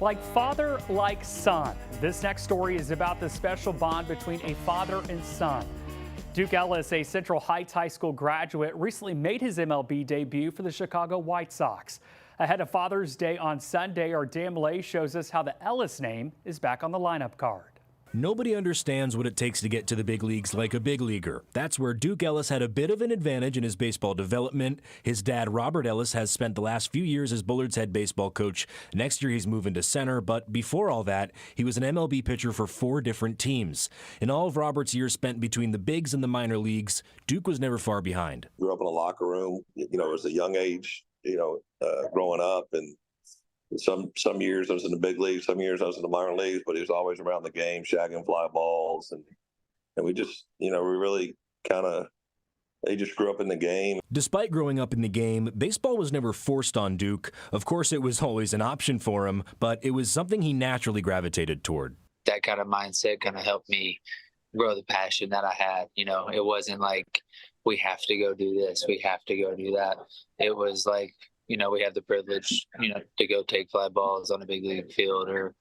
Like father, like son. This next story is about the special bond between a father and son. Duke Ellis, a Central Heights High School graduate, recently made his MLB debut for the Chicago White Sox. Ahead of Father's Day on Sunday, our Dan Malay shows us how the Ellis name is back on the lineup card. Nobody understands what it takes to get to the big leagues like a big leaguer. That's where Duke Ellis had a bit of an advantage in his baseball development. His dad, Robert Ellis, has spent the last few years as Bullard's head baseball coach. Next year, he's moving to center, but before all that, he was an MLB pitcher for 4 different teams. In all of Robert's years spent between the bigs and the minor leagues, Duke was never far behind. Grew up in a locker room, it was a young age, growing up, and some years I was in the big leagues, some years I was in the minor leagues, but he was always around the game, shagging fly balls, and we just, we really they just grew up in the game. Despite growing up in the game, baseball was never forced on Duke. Of course, it was always an option for him, but it was something he naturally gravitated toward. That kind of mindset kind of helped me grow the passion that I had. It wasn't like we have to go do this, we have to go do that. It was like, we have the privilege, to go take fly balls on a big league field or,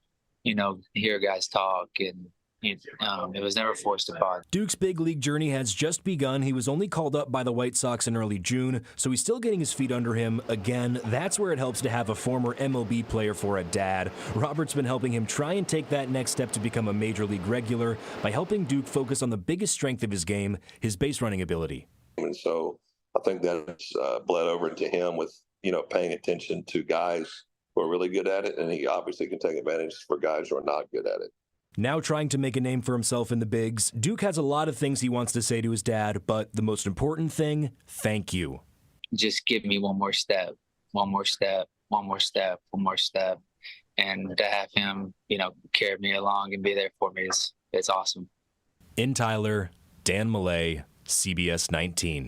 hear guys talk, and it was never forced upon. Duke's big league journey has just begun. He was only called up by the White Sox in early June, so he's still getting his feet under him. Again, that's where it helps to have a former MLB player for a dad. Robert's been helping him try and take that next step to become a major league regular by helping Duke focus on the biggest strength of his game, his base running ability. And so I think that's bled over into him with, paying attention to guys who are really good at it, and he obviously can take advantage for guys who are not good at it. Now trying to make a name for himself in the bigs, Duke has a lot of things he wants to say to his dad, but the most important thing, thank you. Just give me one more step, one more step, one more step, one more step. And to have him, carry me along and be there for me is awesome. In Tyler, Dan Malay, CBS 19.